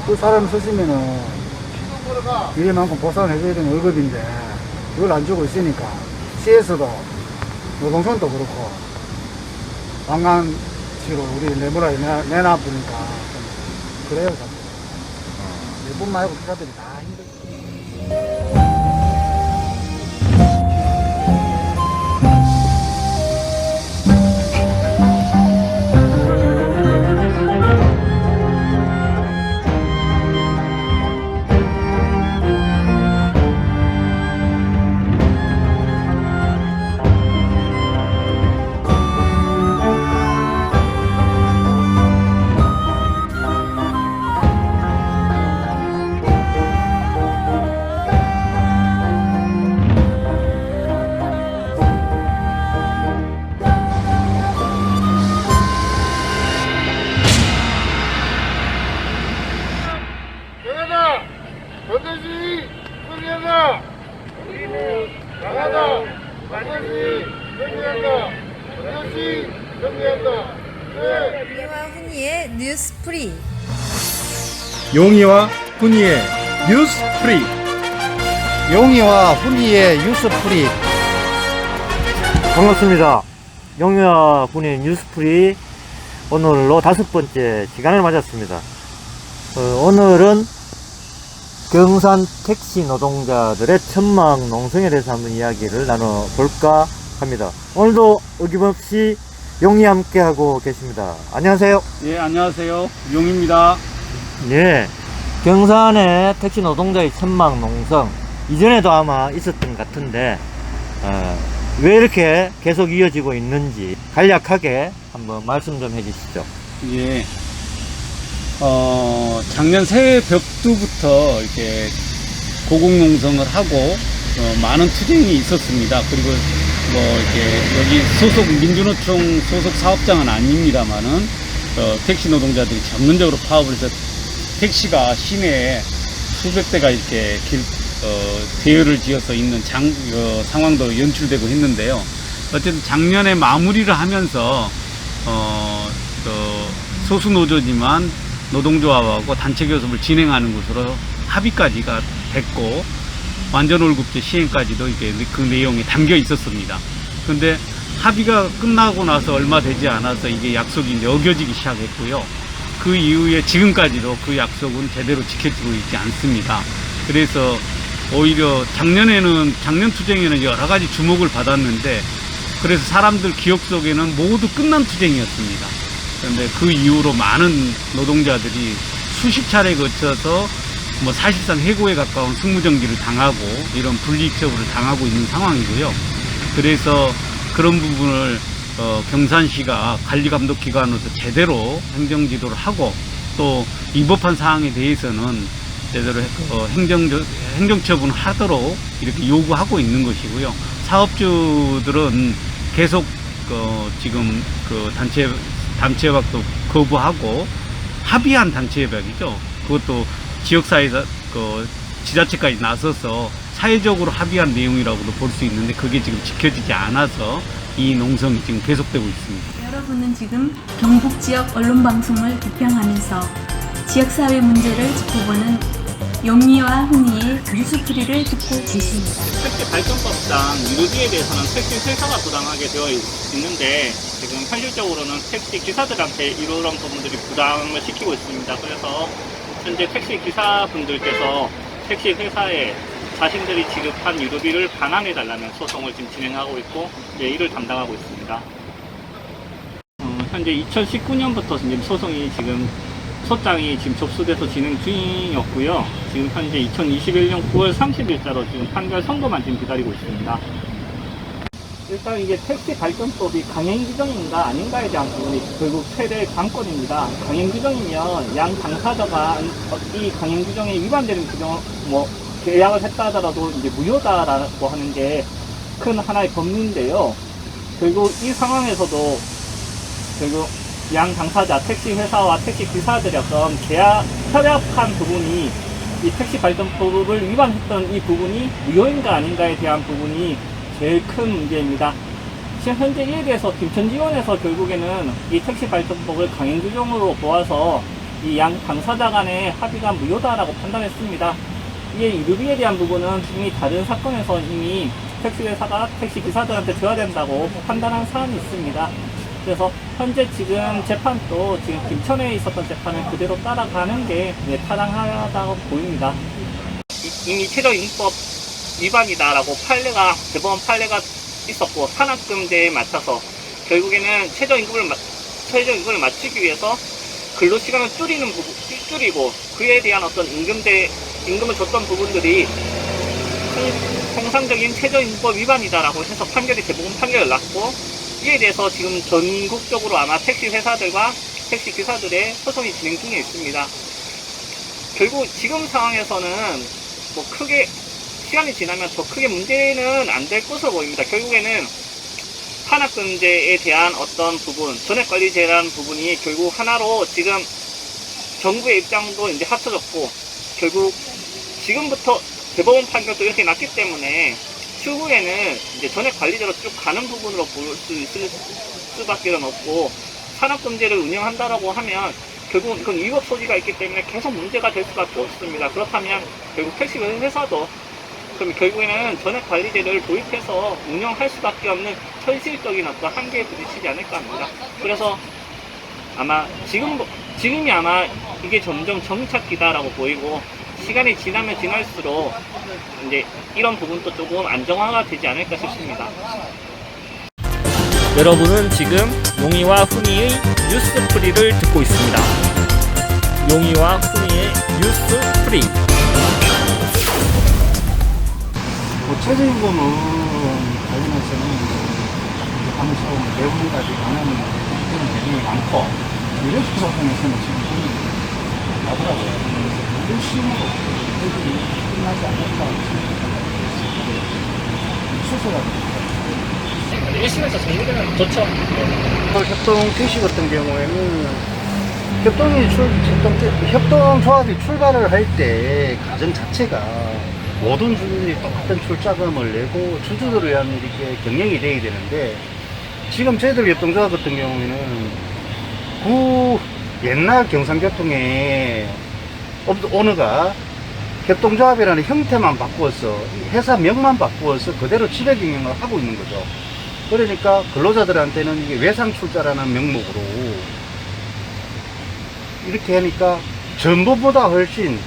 그 사람 쓰시면은 이만큼 보상을 해줘야 되는 월급인데 그걸 안 주고 있으니까 시에서도 노동선도 그렇고 방관치로 우리 내부라에 내놔보니까 좀 그래요. 자꾸 일본 말고 기사들이 다 힘들고. 반드시 승리한다. 우리는 강하다. 반드시 승리한다. 반드시 승리한다. 네. 용이와 훈이의 뉴스프리. 용이와 훈이의 뉴스 프리. 용이와 훈이의 뉴스프리. 반갑습니다. 용이와 훈이의 뉴스프리 오늘로 5번째 시간을 맞았습니다. 오늘은 경산 택시 노동자들의 천막 농성에 대해서 한번 이야기를 나눠볼까 합니다. 오늘도 어김없이 용이 함께하고 계십니다. 안녕하세요. 예, 안녕하세요. 용입니다. 예, 경산의 택시 노동자의 천막 농성 이전에도 아마 있었던 것 같은데 왜 이렇게 계속 이어지고 있는지 간략하게 한번 말씀 좀 해주시죠. 예. 작년 새해 벽두부터 이렇게 고공농성을 하고 많은 투쟁이 있었습니다. 그리고 뭐 이렇게 여기 소속 민주노총 소속 사업장은 아닙니다만은 택시 노동자들이 전면적으로 파업을 해서 택시가 시내에 수백 대가 이렇게 대열을 지어서 있는 상황도 연출되고 했는데요. 어쨌든 작년에 마무리를 하면서 소수 노조지만 노동조합하고 단체 교섭을 진행하는 것으로 합의까지가 됐고 완전 월급제 시행까지도 이게 그 내용이 담겨 있었습니다. 그런데 합의가 끝나고 나서 얼마 되지 않아서 이게 약속이 이제 어겨지기 시작했고요. 그 이후에 지금까지도 그 약속은 제대로 지켜지고 있지 않습니다. 그래서 오히려 작년 투쟁에는 여러 가지 주목을 받았는데 그래서 사람들 기억 속에는 모두 끝난 투쟁이었습니다. 그런데 그 이후로 많은 노동자들이 수십 차례 거쳐서 뭐 사실상 해고에 가까운 승무정지를 당하고 이런 불이익 처벌을 당하고 있는 상황이고요. 그래서 그런 부분을 경산시가 관리감독기관으로서 제대로 행정지도를 하고 또 위법한 사항에 대해서는 제대로 행정처분을 하도록 이렇게 요구하고 있는 것이고요. 사업주들은 계속 지금 단체협약도 거부하고 합의한 단체협약이죠. 그것도 지역사회에서 지자체까지 나서서 사회적으로 합의한 내용이라고도 볼 수 있는데 그게 지금 지켜지지 않아서 이 농성이 지금 계속되고 있습니다. 여러분은 지금 경북 지역 언론방송을 비평하면서 지역사회 문제를 짚어보는 용이와 훈이의 뉴스프리를 듣고 계십니다. 택시 발전법상 유류비에 대해서는 택시 회사가 부담하게 되어 있는데 지금 현실적으로는 택시 기사들한테 이런 부분들이 부담을 시키고 있습니다. 그래서 현재 택시 기사분들께서 택시 회사에 자신들이 지급한 유류비를 반환해달라는 소송을 지금 진행하고 있고 이를 담당하고 있습니다. 현재 2019년부터 지금 소송이 지금 소장이 지금 접수돼서 진행 중이었고요. 지금 현재 2021년 9월 30일자로 지금 판결 선고만 지금 기다리고 있습니다. 일단 이게 택시 발전법이 강행 규정인가 아닌가에 대한 부분이 결국 최대 관건입니다. 강행 규정이면 양 당사자가 이 강행 규정에 위반되는 규정, 계약을 했다 하더라도 이제 무효다라고 하는 게 큰 하나의 법리인데요. 결국 이 상황에서도 결국 양 당사자, 택시 회사와 택시 기사들이 어떤 협약한 부분이 이 택시 발전법을 위반했던 이 부분이 무효인가 아닌가에 대한 부분이 제일 큰 문제입니다. 지금 현재 이에 대해서 김천지원에서 결국에는 이 택시 발전법을 강행 규정으로 보아서 이 양 당사자 간의 합의가 무효다라고 판단했습니다. 이에 유류비에 대한 부분은 이미 다른 사건에서 이미 택시회사가 택시기사들한테 줘야 된다고 판단한 사안이 있습니다. 그래서 현재 지금 재판도 지금 김천에 있었던 재판을 그대로 따라가는 게 타당하다고 보입니다. 이미 최저임법 위반이다라고 대법원 판례가 있었고 산학금제에 맞춰서 결국에는 최저임금을 맞추기 위해서 근로시간을 줄이고 그에 대한 어떤 임금을 줬던 부분들이 통상적인 최저임법 위반이다라고 해서 대법원 판결을 났고, 이에 대해서 지금 전국적으로 아마 택시 회사들과 택시 기사들의 소송이 진행 중에 있습니다. 결국 지금 상황에서는 뭐 크게 시간이 지나면 더 크게 문제는 안 될 것으로 보입니다. 결국에는 산학금제에 대한 어떤 부분, 전액관리제라는 부분이 결국 하나로 지금 정부의 입장도 이제 합쳐졌고, 결국 지금부터 대법원 판결도 이렇게 났기 때문에 추후에는 이제 전액관리제로 쭉 가는 부분으로 볼 수 있을 수밖에 없고, 산업금제를 운영한다라고 하면 결국은 그건 위법 소지가 있기 때문에 계속 문제가 될 수밖에 없습니다. 그렇다면 결국 택시 회사도 그럼 결국에는 전액관리제를 도입해서 운영할 수밖에 없는 현실적인 어떤 한계에 부딪히지 않을까 합니다. 그래서 아마 지금이 아마 이게 점점 정착기다라고 보이고, 시간이 지나면 지날수록 이제 이런 부분도 조금 안정화가 되지 않을까 싶습니다. 여러분은 지금 용이와 훈이의 뉴스프리를 듣고 있습니다. 용이와 훈이의 뉴스프리. 최저임금은 관련해서는 하면서 내부까지 강하는 그런 내용이 많고, 이런 소송에서는 지금 보면 나더라고요. 열심으로 애들이 끝나지 않을까 수술하고 1심에서 정리되면 좋죠. 협동 택시 같은 경우에는 협동조합이 출발을 할 때 가정 자체가 모든 주주들이 똑같은 출자금을 내고 주주들을 위한 이렇게 경영이 돼야 되는데, 지금 저희들 협동조합 같은 경우에는 옛날 경상교통의 오너가 협동조합이라는 형태만 바꾸어서 회사 명만 바꾸어서 그대로 지배 경영을 하고 있는 거죠. 그러니까 근로자들한테는 이게 외상출자라는 명목으로 이렇게 하니까 전부보다 훨씬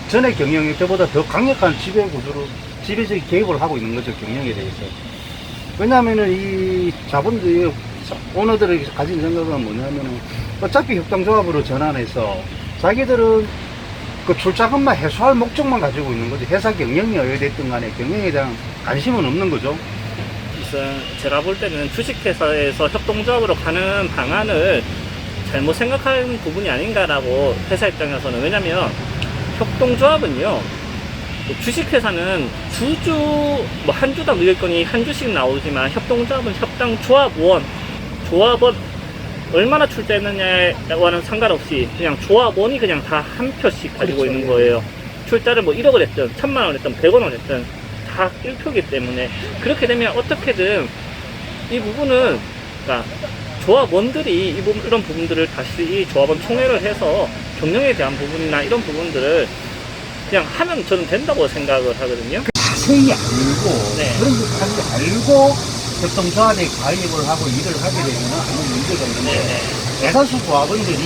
전에 경영이 때보다 더 강력한 지배적 개입을 하고 있는 거죠, 경영에 대해서. 왜냐하면은 이 자본들이, 오너들이 가진 생각은 뭐냐면은 어차피 협동조합으로 전환해서 자기들은 그 출자금만 해소할 목적만 가지고 있는 거죠. 회사 경영이 어찌됐든 간에 경영에 대한 관심은 없는 거죠. 제가 볼 때는 주식회사에서 협동조합으로 가는 방안을 잘못 생각하는 부분이 아닌가라고, 회사 입장에서는. 왜냐면 협동조합은요, 주식회사는 한 주당 의결권이 한 주씩 나오지만, 협동조합은 협동조합원 얼마나 출자했느냐와는 상관없이 그냥 조합원이 그냥 다 한 표씩 가지고 있는 거예요. 출자를 뭐 1억을 했든 1000만 원 했든 100원을 했든 다 1표이기 때문에, 그렇게 되면 어떻게든 이 부분은, 그러니까 조합원들이 이런 부분들을 다시 조합원 총회를 해서 경영에 대한 부분이나 이런 부분들을 그냥 하면 저는 된다고 생각을 하거든요. 자세히 알고, 네. 그런 것까지 알고 협동조합에 가입을 하고 일을 하게 되면 아무 문제가 없는데, 대다수 조합원들이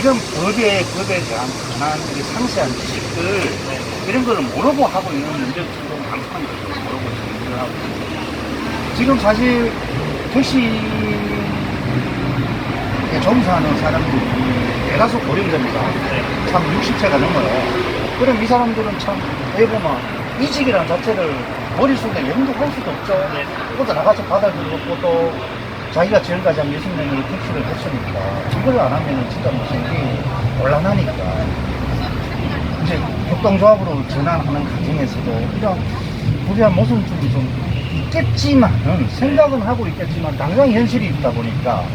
이런 법에 대한 강한 상세한 지식들, 이런 거를 모르고 하고 있는 문제가 좀 많거든요. 모르고 정리를 하고. 지금 사실 택시에 종사하는 사람들이 대다수 고령자입니다. 참 60세가 넘어요. 그럼 이 사람들은 참 해보면 이직이라는 자체를 머릿속에 염두할 수도 없죠. 또 나가서 바닥을 걷고 또 자기가 지금까지 한 몇십 년을 택시를 했으니까 이걸 안 하면 진짜 무슨 일이 곤란하니까 이제 협동조합으로 전환하는 과정에서도 이런 불리한 모순점이 좀 있겠지만은, 생각은 하고 있겠지만 당장 현실이 있다 보니까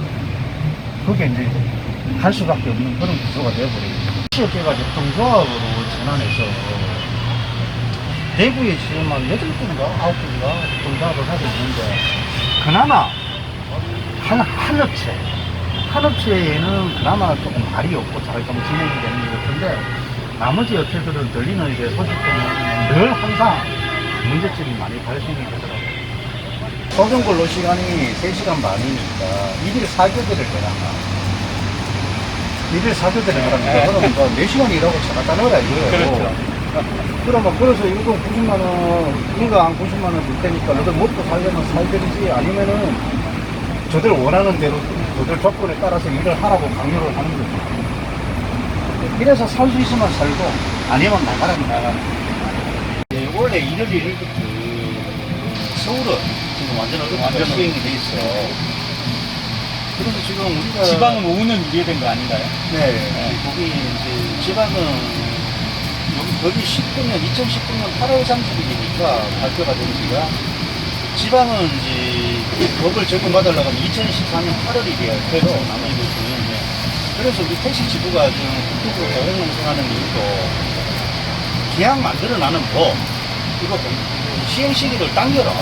그게 이제 할 수밖에 없는 그런 구조가 되어버리죠. 업계가 협동조합으로 전환해서 대구에 지금 한 8군가 9군가 협동조합을 하고 있는데, 그나마 한 업체 한 업체에는 그나마 조금 말이 없고 잘 좀 진행이 되는 것 같은데 나머지 업체들은 들리는 이제 소식 때문에 늘 항상 문제점이 많이 발생이 되더라고요. 소중근로 시간이 3시간 반이니까 1일 4교대를 해라. 1일 4교대를 하랍니다. 그러면 뭐 4시간 일하고 차가 따라오라 이거예요. 그렇죠. 그러면 그래서 이거 90만원, 인가 한 90만원 줄 테니까 너들 먹고 살려면 살든지 아니면은 저들 원하는 대로 저들 조건에 따라서 일을 하라고 강요를 하는 거죠. 이래서 살 수 있으면 살고 아니면 나가라면 나가라. 원래 1월 1일부터 서울은 지금 완전 수행이 돼 있어요. 그래서 지금 우리가 지방은 오후는 유예된 거 아닌가요? 네, 거기 이제 지방은 거기 19년 2019년 8월 30일이니까 발표가 된 지가 지방은 이제 법을 적용받으려고 하면 2014년 8월이래요. 그래도 남아있거든요. 그래서 우리 택시 지부가 지금 국토부 대공농성하는 이유도 계약 만들어나는 법 이거 시행 시기를 당겨라.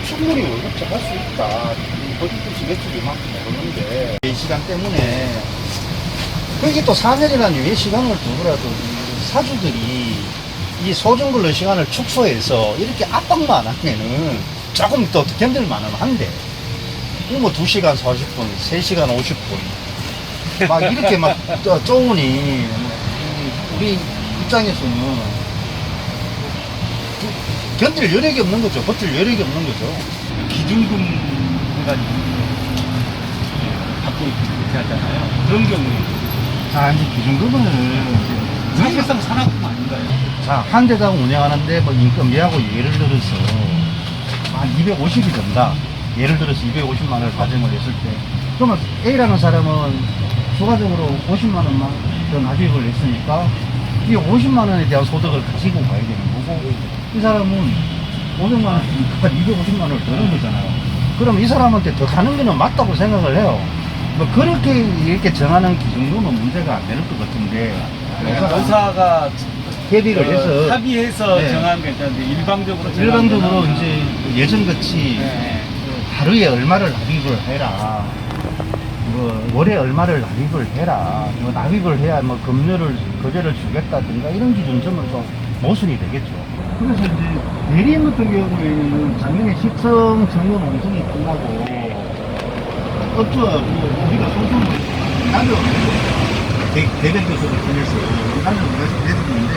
충분히 월급제 할 수 있다. 버디듯이 매출 이만큼 오르는데 이 시간 때문에 그게 또 4년이라는 유예 시간을 두더라도 사주들이 이 소중근로 시간을 축소해서 이렇게 압박만 하면은 조금 더 견딜만은 한데 이거 뭐 2시간 40분, 3시간 50분 막 이렇게 막 쪼으니 우리 입장에서는 견딜 여력이 없는 거죠. 버틸 여력이 없는 거죠. 기준금가 받고 이렇게 하잖아요. 그런 경우에 자, 이제 기준금을 사실상 산학금 아닌가요? 자, 한 대당 운영하는데 뭐 인건비하고 예를 들어서 한 250이 된다. 예를 들어서 250만 원을 가정을 했을 때 그러면 A라는 사람은 추가적으로 50만 원만 더 납입을 했으니까 이 50만 원에 대한 소득을 가지고 가야 되는 거고 이 사람은 500만 원이니까 250만 원을 더 넣은 거잖아요. 그럼 이 사람한테 더 가는 거는 맞다고 생각을 해요. 뭐 그렇게 이렇게 정하는 기준으로는 문제가 안 되는 것 같은데 노사가 협의를 해서 합의해서 네. 정한 게 있는데 일방적으로 일방적으로 정한 이제 예전같이 네. 하루에 얼마를 납입을 해라. 뭐 월에 얼마를 납입을 해라. 뭐 납입을 해야 뭐 급여를 주겠다든가 이런 기준점은 좀 모순이 되겠죠. 그래서 이제 대리인 같은 경우에는 작년에 식성 정년 농성이 끝나고 우리가 소송을 나도 대변 교섭을 통해서 나는 내드리는데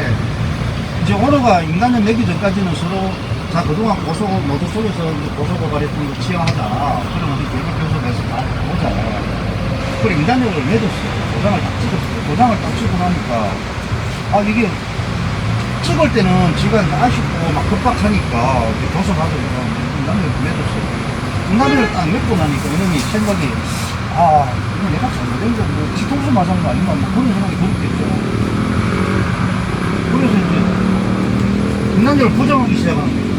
이제 오너가 인간을 내기 전까지는 서로 자 그동안 노조 속에서 고소 고발했던 거 취하하자. 그럼 우리 대변 교섭에서 다 보자. 그래 인간력을 내줬어요. 도장을 딱 찍었어요. 도장을 딱 찍고 나니까 아 이게 찍을 때는 지가 아쉽고 막 급박하니까 교섭 받으러 인간력을 내줬어요. 인간력을 딱 맺고 나니까 이놈이 생각이 아 이거 내가 잘못된 거 뭐 뒤통수 맞은 거 아닌가 뭐 그런 생각이 들었겠죠. 그래서 이제 인간력을 부정하기 시작하는 거예요.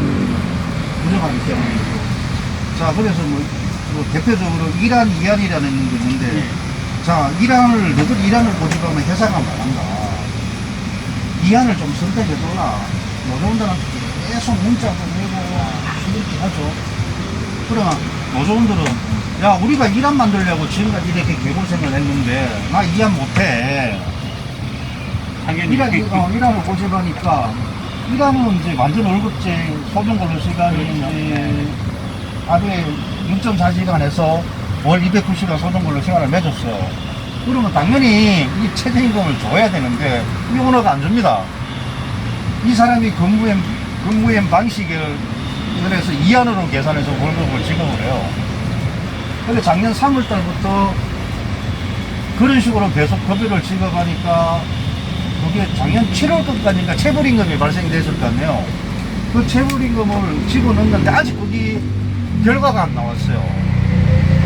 부정하기 시작하는 거예요. 자 그래서 뭐 대표적으로 이란 이안이라는 게 있는데 자 이란을 너들 이란을 고집하면 회사가 말한다. 이안을 좀 선택해둬라. 노조원들한테 계속 문자도 내고 이렇게 하죠. 그러나 노조원들은 야 우리가 이란 만들려고 지금까지 이렇게 개고생을 했는데 나 이안 못해. 당연히 이란을 고집하니까 이란은 이제 완전 월급제 소중근로 시간이 이제 하루에 6.4시간에서 월 290시간 소중근로 시간을 맺었어요. 그러면 당연히 이 최저임금을 줘야 되는데 이 오너가 안 줍니다. 이 사람이 근무엔 방식을 그래서 이안으로 계산해서 월급을 지급을 해요. 근데 작년 3월 달부터 그런 식으로 계속 급여를 지급하니까 그게 작년 7월까지인가 체불임금이 발생됐을 거 아니에요. 그 체불임금을 집어넣는데 아직 거기 결과가 안 나왔어요.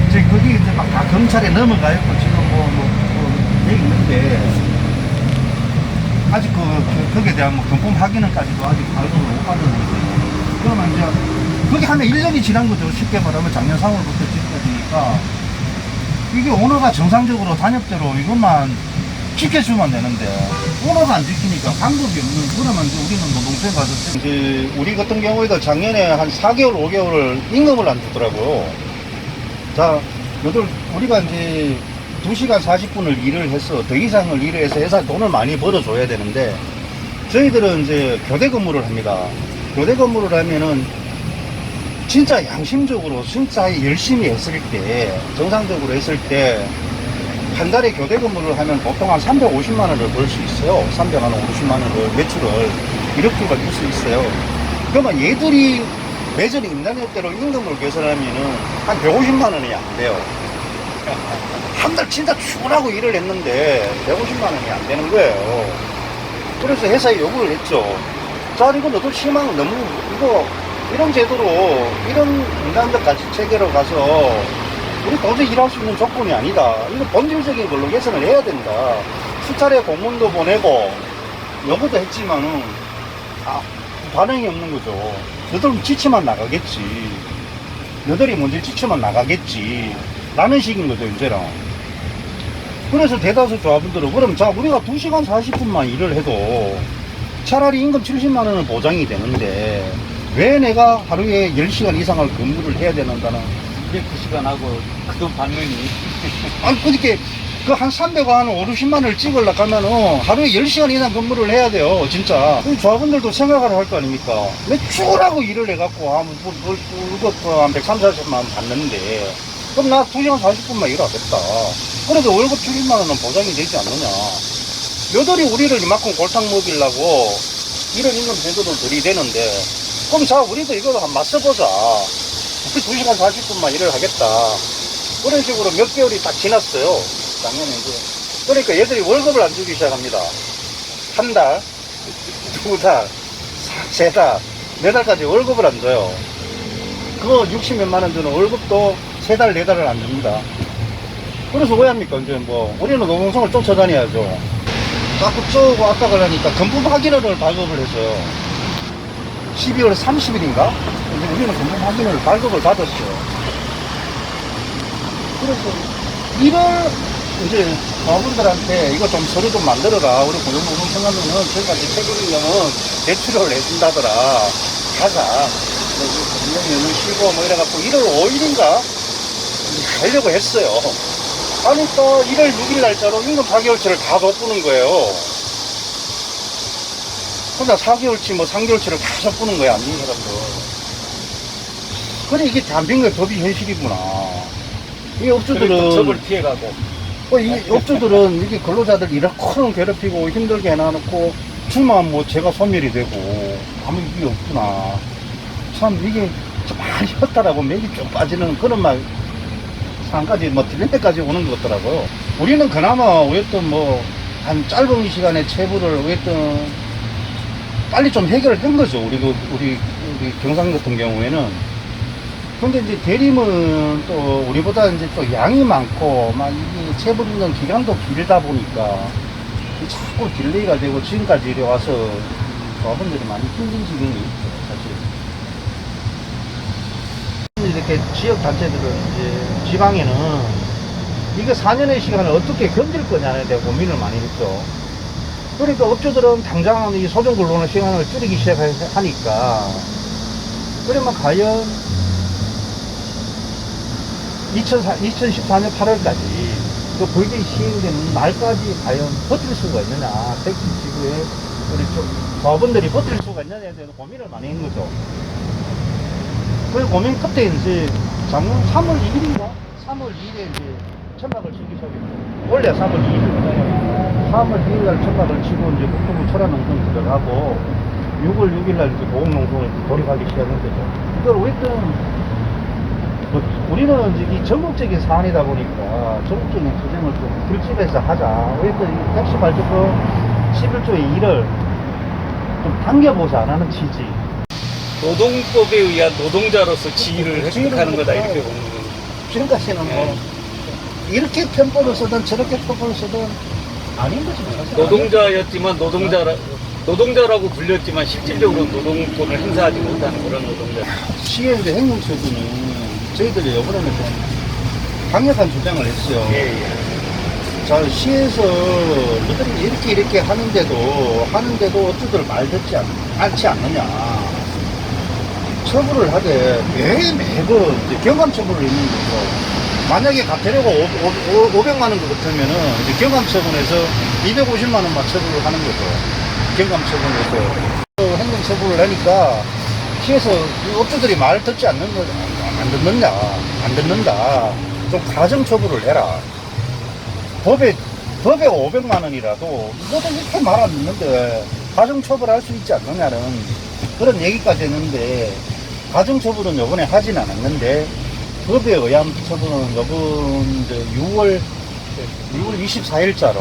이제 그게 이제 막 다 경찰에 넘어가 있고 지금 돼 있는데 아직 거기에 대한 뭐 금품 확인은까지도 아직 발급을 못 받았는데 그러면 이제 그게 한 1년이 지난 거죠. 쉽게 말하면 작년 3월부터 지금까지니까 이게 오너가 정상적으로 단협대로 이것만 지켜주면 되는데 오너가 안 지키니까 방법이 없는 그러면 이제 우리는 노동부에 가서 이제 우리 같은 경우에도 작년에 한 4개월 5개월을 임금을 안 주더라고요. 자, 우리가 이제 2시간 40분을 일을 해서 더 이상을 일을 해서 회사 돈을 많이 벌어줘야 되는데 저희들은 이제 교대 근무를 합니다. 교대 근무를 하면은 진짜 양심적으로 진짜 열심히 했을 때 정상적으로 했을 때 한 달에 교대 근무를 하면 보통 한 350만 원을 벌 수 있어요. 350만 원을 매출을 이렇게 벌 수 있어요. 그러면 얘들이 매절 임단협대로 임금을 계산하면은 한 150만 원이 안 돼요. 한 달 진짜 출하고 일을 했는데 150만 원이 안 되는 거예요. 그래서 회사에 요구를 했죠. 자, 이거 너도 심한 너무 이거 이런 제도로 이런 임단협까지 체계로 가서 우리 도저히 일할 수 있는 조건이 아니다. 이거 본질적인 걸로 개선을 해야 된다. 수차례 공문도 보내고 요구도 했지만은 반응이 없는 거죠. 너들 지치만 나가겠지. 너들이 먼저 지치만 나가겠지. 라는 식인 거죠, 이제는. 그래서 대다수 조합원들은, 그럼 자, 우리가 2시간 40분만 일을 해도 차라리 임금 70만 원은 보장이 되는데, 왜 내가 하루에 10시간 이상을 근무를 해야 되는다는. 200시간 하고 그 돈 받느니. 아니, 그렇게, 그 한 300원, 한 5, 60만 원을 찍으려고 하면은 하루에 10시간 이상 근무를 해야 돼요, 진짜. 그 조합원들도 생각을 할 거 아닙니까? 매출하고 일을 해갖고 한 130, 40만 원 받는데, 그럼 나 2시간 40분만 일하겠다. 그래도 월급 70만 원은 보장이 되지 않느냐. 여들이 우리를 이만큼 골탕 먹이려고 이런 임금 제도를 들이대는데, 그럼 자, 우리도 이거 한번 맞서보자. 우리 2시간 40분만 일을 하겠다. 그런 식으로 몇 개월이 딱 지났어요. 작년에 이제. 그러니까 얘들이 월급을 안 주기 시작합니다. 한 달, 두 달, 세 달, 네 달까지 월급을 안 줘요. 그거 60몇만 원 주는 월급도 세 달, 네 달을 안 줍니다. 그래서 왜 합니까? 이제 뭐, 우리는 노동성을 쫓아다녀야죠. 자꾸 쪼고 압박을 하니까 건품 확인을 발급을 했어요. 12월 30일인가? 우리는 건품 확인을 발급을 받았어요. 그래서 이걸 이제 조합원들한테 이거 좀 서류 좀 만들어라. 우리 고용노동 청하면은 저희가 이제 책임있는 대출을 해준다더라. 가자. 분명히 쉬고 뭐 이래갖고 1월 5일인가 하려고 했어요. 하니까 1월 6일 날짜로 임금 4개월치를 다 줬부는 거예요. 혼자 4개월치 뭐 3개월치를 다 줬부는 거야, 이 사람들. 그래, 이게 대한민국의 법이 현실이구나. 이 업주들은 법을 피해가고. 이 업주들은 이게 근로자들 이렇게 괴롭히고 힘들게 해놔놓고 주만 뭐 제가 소멸이 되고 아무 일이 없구나. 참 이게 많이 헛다라고 맥이 쭉 빠지는 그런 말 상까지 뭐 들릴 때까지 오는 것 같더라고요. 우리는 그나마 어쨌든 뭐 한 짧은 시간에 체불을 어쨌든 빨리 좀 해결을 한 거죠. 우리 경상 같은 경우에는. 근데 이제 대림은 또 우리보다 이제 또 양이 많고 막 이게 체불있는 기간도 길다 보니까 자꾸 딜레이가 되고 지금까지 이래 와서 조합원들이 많이 힘든 지경이 있죠, 사실. 이렇게 지역 단체들은 이제 지방에는 이거 4년의 시간을 어떻게 견딜 거냐에 대해 고민을 많이 했죠. 그러니까 업주들은 당장 이 소정 근로의 시간을 줄이기 시작하니까 그러면 과연 2014년 8월까지 그 법이 시행되는 날까지 과연 버틸 수가 있느냐, 택시 지구에 우리 조합원들이 버틸 수가 있느냐에 대해서 고민을 많이 한 거죠. 그 고민 끝에 이제 작년 3월 2일인가? 3월 2일에 이제 천막을 치기 시작했죠. 원래 3월 2일이거든요. 3월 2일 날 천막을 치고 이제 국토부 철화농성 들어가고 6월 6일 날 이제 보험농성을 돌입하기 시작한 거죠. 이걸 어쨌든 우리는 이제 이 전국적인 사안이다 보니까 전국적인 투쟁을 좀 결집해서 하자. 어쨌든 이 택시 발주법 11조의 1을 좀 당겨보자 하는 취지. 노동법에 의한 노동자로서 지위를 획득하는 거다 이렇게 보는 거예요. 지금까지는 뭐 이렇게 편법을 쓰든 저렇게 편법을 쓰든 아닌 거지. 노동자였지만 노동자라고 불렸지만 실질적으로 노동권을 행사하지 못하는 그런 노동자. 시의회 행정처분이 저희들이 이번에는 좀 강력한 주장을 했어요. 자, 시에서 너희들이 이렇게 하는데도 어쩌들 말 듣지 않지 않느냐. 처벌을 하되 매번 경감 처벌을 있는 거죠. 만약에 가태료가 500만 원 같으면은 이제 경감처분해서 250만 원만 처분을 하는 거죠. 경감처분해서 행정 처분을 하니까 시에서 이 업주들이 말을 듣지 않는 거, 안 듣는다. 좀 가정 처분을 해라. 법에 500만 원이라도 이것도 이렇게 말 안 듣는데 가정 처분할 수 있지 않느냐는 그런 얘기까지 했는데 가정 처분은 요번에 하진 않았는데 법에 의한 처분은 요번 이제 6월 24일자로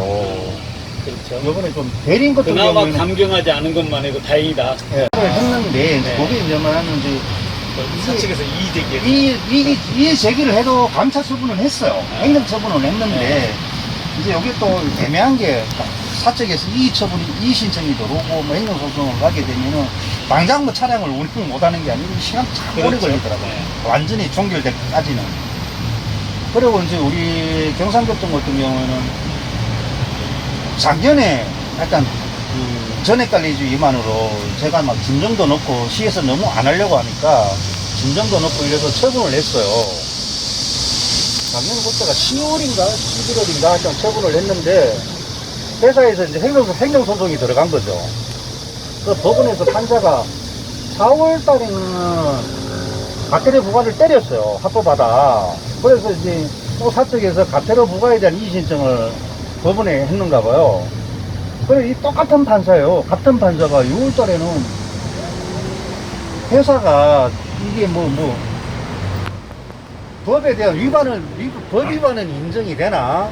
그렇죠. 요번에 좀 내린 것들 그나마 경우에는 감경하지 않은 것만 해도 다행이다. 예, 했는데 네. 거기 이제 뭐냐면 사측에서 이의 제기. 이 제기를 해도 감사 처분을 했어요. 행정 처분을 했는데 이제 여기 또 애매한 게 사측에서 이의 신청이 들어오고 뭐 행정 소송을 가게 되면은 당장 뭐 차량을 운행 못하는 게 아니고 시간 참 오래 그렇죠. 걸리더라고요. 완전히 종결될 때까지는. 그리고 이제 우리 경상교통 같은 경우에는 작년에 약간 그 전액 관리주 위반으로 제가 막 진정도 넣고 시에서 너무 안 하려고 하니까 진정도 넣고 이래서 처분을 했어요. 작년 그때가 10월인가 11월인가 하여튼 처분을 했는데 회사에서 이제 행정소송이 들어간 거죠. 그 법원에서 판사가 4월 달에는 가태료 부과를 때렸어요. 합법하다. 그래서 이제 또 사측에서 가태료 부과에 대한 이의신청을 법원에 했는가 봐요. 그래, 이 똑같은 판사예요. 같은 판사가 6월 달에는 회사가 이게 법에 대한 법 위반은 인정이 되나?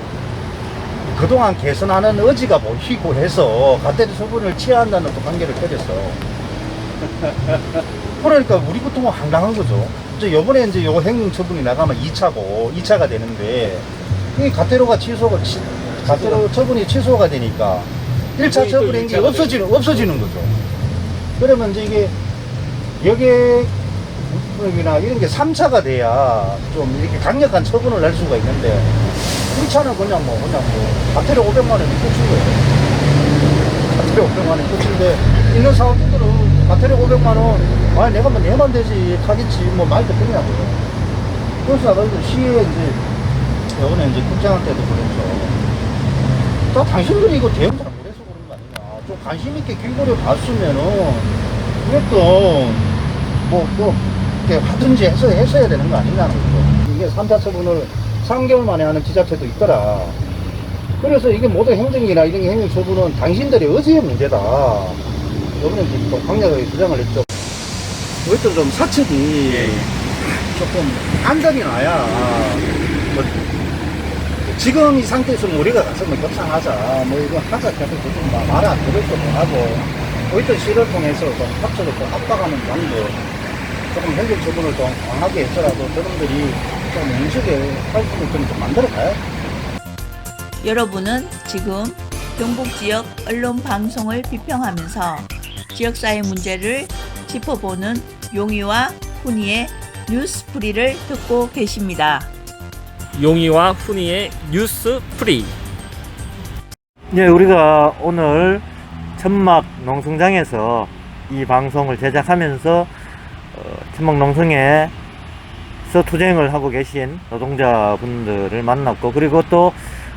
그동안 개선하는 의지가 보이고 해서 가태료 처분을 취하한다는 또 판결을 때렸어. 그러니까 우리 같으면 황당한 거죠. 이제 요번에 이제 요 행정 처분이 나가면 2차가 되는데, 이 가태료 처분이 취소가 되니까 1차 처분한 게 없어지는 거죠. 그러면 이제 이게 여객이나 이런 게 3차가 돼야 좀 이렇게 강력한 처분을 할 수가 있는데 1차는 그냥 가태료 500만 원이 끝인 거예요. 가태료 500만 원이 끝인데 있는 사업주들은 가태료 500만 원 아니 내가 뭐 내만 되지 하겠지 뭐 말 듣겠냐고요. 그래서 나도 시에 이제 요번에 이제 국장한테도 그랬죠. 다 당신들이 이거 대응 잘 못해서 그런 거 아니냐. 좀 관심 있게 길거리에 봤으면은 그랬던 이렇게 하든지 했어야 되는 거 아니냐는 거죠. 이게 3차 처분을 3개월 만에 하는 지자체도 있더라. 그래서 이게 모든 행정이나 이런 행정 처분은 당신들의 의지의 문제다. 이번에 이제 또 강력하게 주장을 했죠. 그것도 좀 사측이 조금 안전이 나야 지금 이 상태에서 우리가 가서 협상하자 이거 하자 계속 좀 말 안 들을 것도 하고 어떤 시를 통해서 좀 합쳐서 좀 압박하는 방법 조금 행정 처분을 좀 강하게 해서라도 저놈들이 좀 인식에 할 수 있도록 좀 만들어 가야 돼. 여러분은 지금 경북지역 언론 방송을 비평하면서 지역사회 문제를 짚어보는 용이와 훈이의 뉴스프리를 듣고 계십니다. 용이와 훈이의 뉴스 프리. 네, 우리가 오늘 천막 농성장에서 이 방송을 제작하면서 천막 농성에서 투쟁을 하고 계신 노동자분들을 만났고, 그리고 또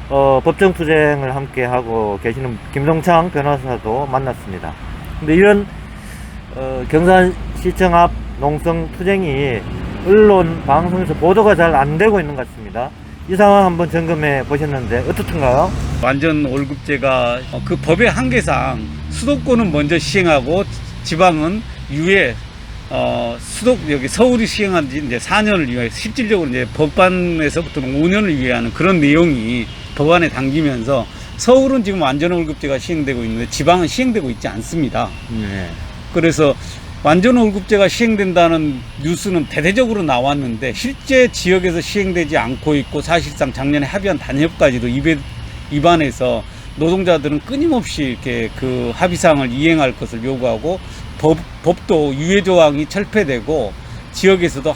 법정 투쟁을 함께 하고 계시는 김동창 변호사도 만났습니다. 근데 이런 경산시청 앞 농성 투쟁이 언론 방송에서 보도가 잘 안 되고 있는 것 같습니다. 이 상황 한번 점검해 보셨는데 어떻던가요? 완전 월급제가 그 법의 한계상 수도권은 먼저 시행하고 지방은 유예 여기 서울이 시행한 지 이제 4년을 유예, 실질적으로 이제 법안에서부터는 5년을 유예하는 그런 내용이 법안에 담기면서 서울은 지금 완전 월급제가 시행되고 있는데 지방은 시행되고 있지 않습니다. 네. 그래서 완전 월급제가 시행된다는 뉴스는 대대적으로 나왔는데 실제 지역에서 시행되지 않고 있고, 사실상 작년에 합의한 단협까지도 입안해서 노동자들은 끊임없이 이렇게 그 합의사항을 이행할 것을 요구하고, 법도 유예 조항이 철폐되고 지역에서도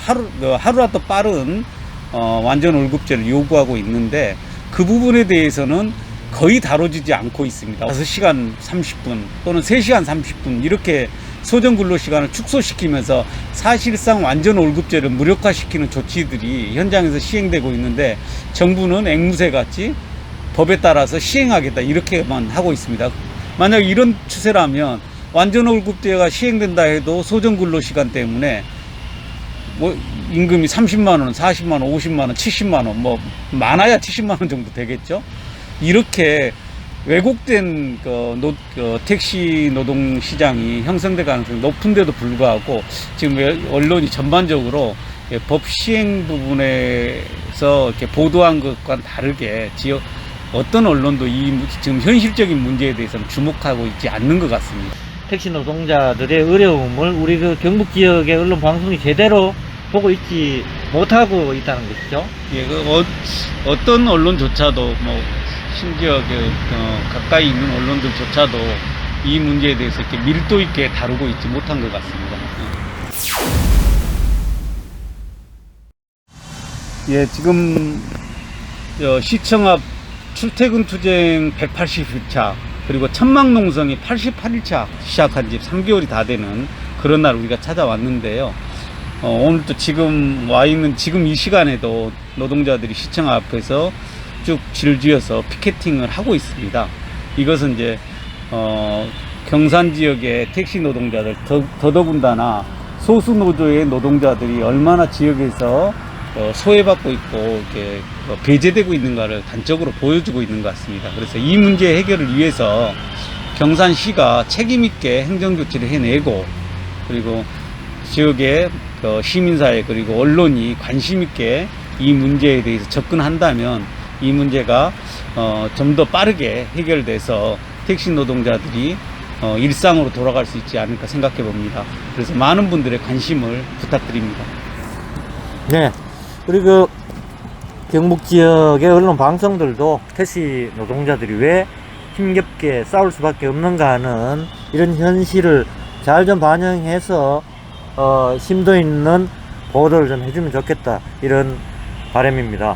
하루라도 빠른 완전 월급제를 요구하고 있는데, 그 부분에 대해서는 거의 다뤄지지 않고 있습니다. 5시간 30분 또는 3시간 30분 이렇게 소정 근로 시간을 축소시키면서 사실상 완전 월급제를 무력화시키는 조치들이 현장에서 시행되고 있는데 정부는 앵무새 같이 법에 따라서 시행하겠다 이렇게만 하고 있습니다. 만약 이런 추세라면 완전 월급제가 시행된다 해도 소정 근로 시간 때문에 뭐 임금이 30만 원, 40만 원, 50만 원, 70만 원, 뭐 많아야 70만 원 정도 되겠죠. 이렇게 왜곡된 택시 노동 시장이 형성될 가능성이 높은데도 불구하고 지금 언론이 전반적으로 법 시행 부분에서 이렇게 보도한 것과는 다르게 어떤 언론도 이 지금 현실적인 문제에 대해서는 주목하고 있지 않는 것 같습니다. 택시 노동자들의 어려움을 우리 그 경북 지역의 언론 방송이 제대로 보고 있지 못하고 있다는 것이죠. 예, 어떤 언론조차도 뭐 심지어 가까이 있는 언론들조차도 이 문제에 대해서 이렇게 밀도 있게 다루고 있지 못한 것 같습니다. 예, 지금 시청 앞 출퇴근 투쟁 180일차 그리고 천막농성이 88일차 시작한 지 3개월이 다 되는 그런 날 우리가 찾아왔는데요. 오늘도 지금 와 있는 지금 이 시간에도 노동자들이 시청 앞에서 쭉 줄지어서 피켓팅을 하고 있습니다. 이것은 이제 경산 지역의 택시 노동자들 더더군다나 소수 노조의 노동자들이 얼마나 지역에서 소외받고 있고 이렇게 배제되고 있는가를 단적으로 보여주고 있는 것 같습니다. 그래서 이 문제 해결을 위해서 경산시가 책임 있게 행정조치를 해내고 그리고 지역의 시민사회 그리고 언론이 관심 있게 이 문제에 대해서 접근한다면 이 문제가 좀 더 빠르게 해결돼서 택시 노동자들이 일상으로 돌아갈 수 있지 않을까 생각해 봅니다. 그래서 많은 분들의 관심을 부탁드립니다. 네. 그리고 경북 지역의 언론 방송들도 택시 노동자들이 왜 힘겹게 싸울 수밖에 없는가 하는 이런 현실을 잘 좀 반영해서 심도 있는 보도를 좀 해주면 좋겠다 이런 바람입니다.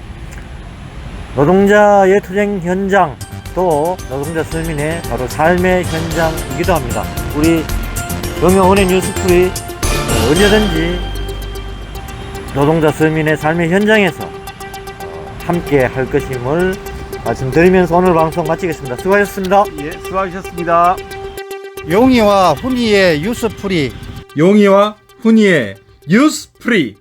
노동자의 투쟁 현장 또 노동자 서민의 바로 삶의 현장이기도 합니다. 우리 영영훈의 뉴스프리 언제든지 노동자 서민의 삶의 현장에서 함께 할 것임을 말씀드리면서 오늘 방송 마치겠습니다. 수고하셨습니다. 예, 수고하셨습니다. 용이와 훈이의 뉴스프리 용이와 훈이의 뉴스프리